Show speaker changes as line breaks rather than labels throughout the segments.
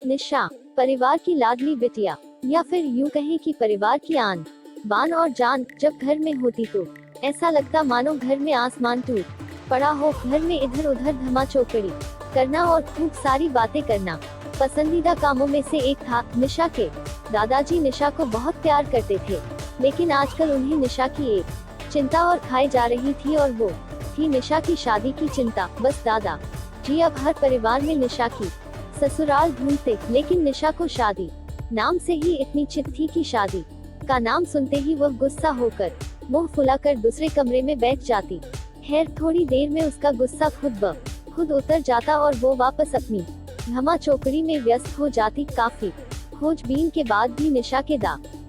निशा परिवार की लाडली बिटिया, या फिर यूं कहें कि परिवार की आन बान और जान। जब घर में होती तो ऐसा लगता मानो घर में आसमान टूट पड़ा हो। घर में इधर उधर धमा चौकड़ी करना और खूब सारी बातें करना पसंदीदा कामों में से एक था। निशा के दादाजी निशा को बहुत प्यार करते थे, लेकिन आजकल उन्हें निशा की एक चिंता और खाई जा रही थी, और वो थी निशा की शादी की चिंता। बस दादा जी अब हर परिवार में निशा की ससुराल ढूंढते, लेकिन निशा को शादी नाम से ही इतनी चित थी कि शादी का नाम सुनते ही वह गुस्सा होकर मुंह फुलाकर दूसरे कमरे में बैठ जाती। खैर थोड़ी देर में उसका गुस्सा खुद ब खुद उतर जाता और वो वापस अपनी धमा चौकड़ी में व्यस्त हो जाती। काफी खोजबीन के बाद भी निशा के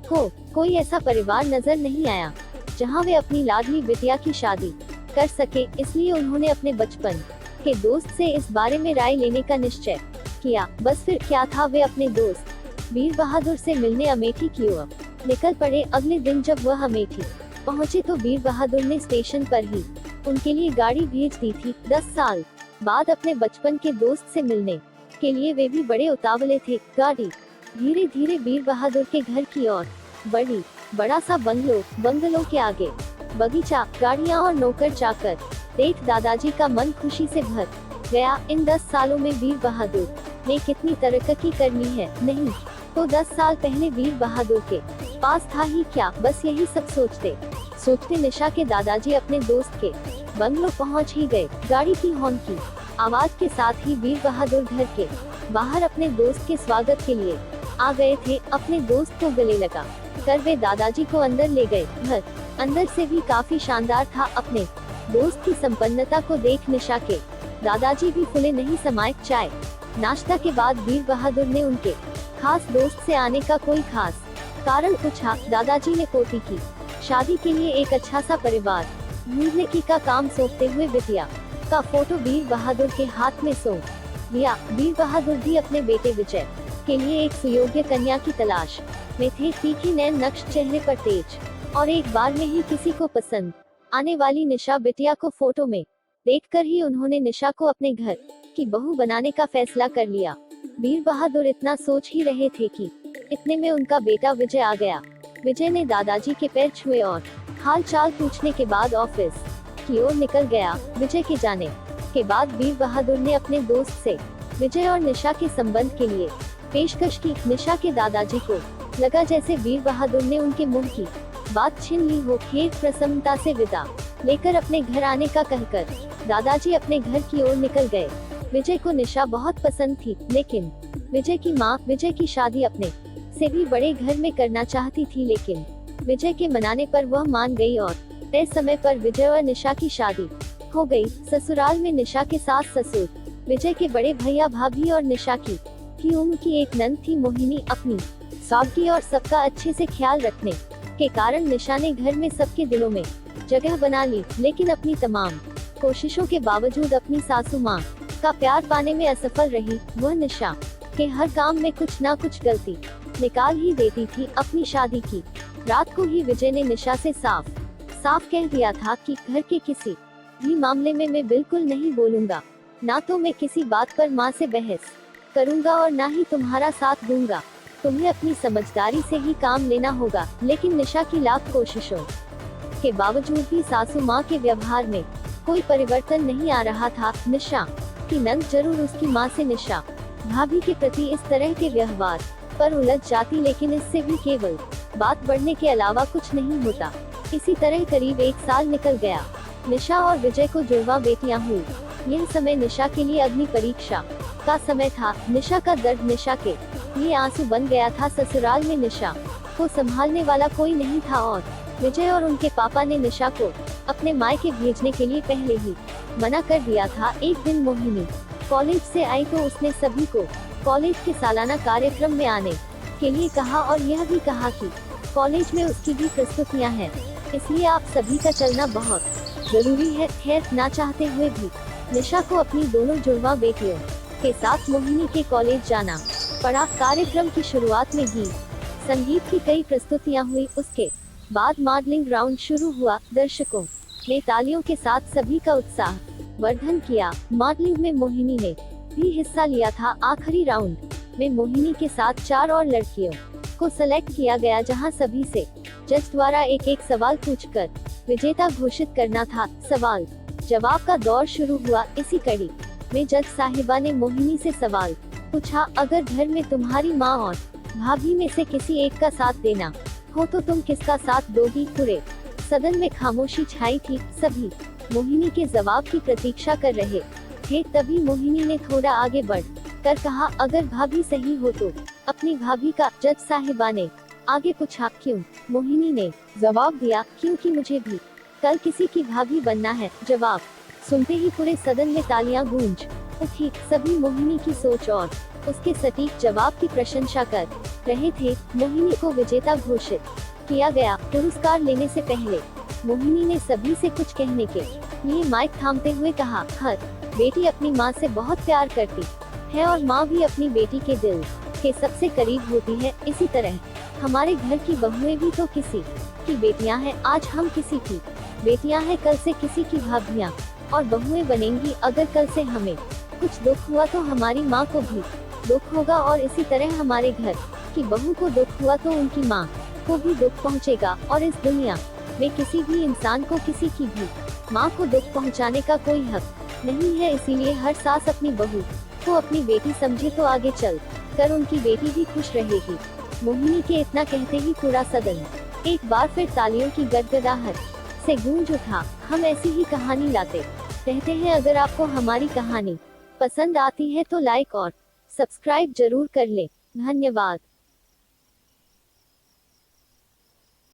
कोई ऐसा परिवार नजर नहीं आया जहां वे अपनी लाडली बिटिया की शादी कर सके। इसलिए उन्होंने अपने बचपन के दोस्त से इस बारे में राय लेने का निश्चय किया। बस फिर क्या था, वे अपने दोस्त वीर बहादुर से मिलने अमेठी की ओर निकल पड़े। अगले दिन जब वह अमेठी पहुंचे तो वीर बहादुर ने स्टेशन पर ही उनके लिए गाड़ी भेज दी थी। 10 साल बाद अपने बचपन के दोस्त से मिलने के लिए वे भी बड़े उतावले थे। गाड़ी धीरे धीरे वीर बहादुर के घर की ओर बढ़ी। बड़ा सा बंगलो के आगे बगीचा, गाड़ियां और नौकर चाकर देख दादाजी का मन खुशी से भर गया। इन 10 सालों में वीर बहादुर ने कितनी तरक्की करनी है, नहीं तो 10 साल पहले वीर बहादुर के पास था ही क्या। बस यही सब सोचते सोचते निशा के दादाजी अपने दोस्त के बंगलो पहुंच ही गए। गाड़ी की हॉर्न की आवाज के साथ ही वीर बहादुर घर के बाहर अपने दोस्त के स्वागत के लिए आ गए थे। अपने दोस्त को गले लगा कर वे दादाजी को अंदर ले गए। घर अंदर से भी काफी शानदार था। अपने दोस्त की संपन्नता को देख निशा के दादाजी भी फुले नहीं समाये। चाय नाश्ता के बाद वीर बहादुर ने उनके खास दोस्त से आने का कोई खास कारण पूछा। दादाजी ने पोती की शादी के लिए एक अच्छा सा परिवार ढूंढने की का काम सौंपते हुए बिटिया का फोटो वीर बहादुर के हाथ में सौंप दिया। वीर बहादुर भी अपने बेटे विजय के लिए एक सुयोग्य कन्या की तलाश में थे। तीखी नैन नक्श चेहरे पर तेज, और एक बार में ही किसी को पसंद आने वाली निशा बिटिया को फोटो में देखकर ही उन्होंने निशा को अपने घर की बहू बनाने का फैसला कर लिया। वीर बहादुर इतना सोच ही रहे थे कि इतने में उनका बेटा विजय आ गया। विजय ने दादाजी के पैर छुए और हाल चाल पूछने के बाद ऑफिस की ओर निकल गया। विजय के जाने के बाद वीर बहादुर ने अपने दोस्त से विजय और निशा के संबंध के लिए पेशकश की। निशा के दादाजी को लगा जैसे वीर बहादुर ने उनके मुंह की बात छीन ली हो। खेत प्रसन्नता से विदा लेकर अपने घर आने का कहकर दादाजी अपने घर की ओर निकल गए। विजय को निशा बहुत पसंद थी, लेकिन विजय की माँ विजय की शादी अपने से भी बड़े घर में करना चाहती थी। लेकिन विजय के मनाने पर वह मान गई और तय समय पर विजय और निशा की शादी हो गई। ससुराल में निशा के सास ससुर, विजय के बड़े भैया भाभी और निशा की उम्र की एक नंद थी मोहिनी। अपनी सादगी और सबका अच्छे से ख्याल रखने के कारण निशा ने घर में सबके दिलों में जगह बना ली। लेकिन अपनी तमाम कोशिशों के बावजूद अपनी सासू माँ का प्यार पाने में असफल रही। वह निशा के हर काम में कुछ ना कुछ गलती निकाल ही देती थी। अपनी शादी की रात को ही विजय ने निशा से साफ कह दिया था कि घर के किसी भी मामले में मैं बिल्कुल नहीं बोलूंगा, ना तो मैं किसी बात पर माँ से बहस करूंगा और ना ही तुम्हारा साथ दूंगा। तुम्हें अपनी समझदारी से ही काम लेना होगा। लेकिन निशा की लाख कोशिशों के बावजूद भी सासू माँ के व्यवहार में कोई परिवर्तन नहीं आ रहा था। निशा की नंद जरूर उसकी माँ से निशा भाभी के प्रति इस तरह के व्यवहार पर उलझ जाती, लेकिन इससे भी केवल बात बढ़ने के अलावा कुछ नहीं होता। इसी तरह करीब 1 साल निकल गया। निशा और विजय को जुड़वा बेटियां हुई। यह समय निशा के लिए अग्नि परीक्षा का समय था। निशा का दर्द निशा के लिए आंसू बन गया था। ससुराल में निशा को संभालने वाला कोई नहीं था और विजय और उनके पापा ने निशा को अपने मायके भेजने के लिए पहले ही मना कर दिया था। एक दिन मोहिनी कॉलेज से आई तो उसने सभी को कॉलेज के सालाना कार्यक्रम में आने के लिए कहा और यह भी कहा कि कॉलेज में उसकी भी प्रस्तुतियां हैं, इसलिए आप सभी का चलना बहुत जरूरी है। खैर ना चाहते हुए भी निशा को अपनी दोनों जुड़वा बेटियों के साथ मोहिनी के कॉलेज जाना पड़ा। कार्यक्रम की शुरुआत में गीत संगीत की कई प्रस्तुतियां हुई। उसके बाद मॉडलिंग राउंड शुरू हुआ। दर्शकों ने तालियों के साथ सभी का उत्साह वर्धन किया। मॉडलिंग में मोहिनी ने भी हिस्सा लिया था। आखिरी राउंड में मोहिनी के साथ 4 और लड़कियों को सेलेक्ट किया गया, जहां सभी से जज द्वारा एक एक सवाल पूछकर विजेता घोषित करना था। सवाल जवाब का दौर शुरू हुआ। इसी कड़ी में जज साहिबा ने मोहिनी से सवाल पूछा, अगर घर में तुम्हारी माँ और भाभी में से किसी एक का साथ देना हो तो तुम किसका साथ दोगी? पूरे सदन में खामोशी छाई थी। सभी मोहिनी के जवाब की प्रतीक्षा कर रहे थे। तभी मोहिनी ने थोड़ा आगे बढ़ कर कहा, अगर भाभी सही हो तो अपनी भाभी का। जज साहिबा ने आगे पूछा, क्यों? मोहिनी ने जवाब दिया, क्योंकि मुझे भी कल किसी की भाभी बनना है। जवाब सुनते ही पूरे सदन में तालियां गूंज उठी। सभी मोहिनी की सोच और उसके सटीक जवाब की प्रशंसा कर रहे थे। मोहिनी को विजेता घोषित किया गया। पुरस्कार लेने से पहले मोहिनी ने सभी से कुछ कहने के लिए माइक थामते हुए कहा, हर बेटी अपनी माँ से बहुत प्यार करती है और माँ भी अपनी बेटी के दिल के सबसे करीब होती है। इसी तरह हमारे घर की बहुएं भी तो किसी की बेटियां हैं। आज हम किसी की बेटियां हैं, कल से किसी की भाभियां और बहुएं बनेंगी। अगर कल से हमें कुछ दुख हुआ तो हमारी माँ को भी दुख होगा, और इसी तरह हमारे घर की बहू को दुख हुआ तो उनकी माँ को भी दुख पहुँचेगा। और इस दुनिया में किसी भी इंसान को किसी की भी माँ को दुख पहुँचाने का कोई हक नहीं है। इसीलिए हर सास अपनी बहू को अपनी बेटी समझे तो आगे चल कर उनकी बेटी भी खुश रहेगी। मोहिनी के इतना कहते ही पूरा सदन एक बार फिर तालियों की गड़गड़ाहट से गूंज उठा। हम ऐसी ही कहानी लाते रहते हैं। अगर आपको हमारी कहानी पसंद आती है तो लाइक और सब्सक्राइब जरूर कर लें। धन्यवाद।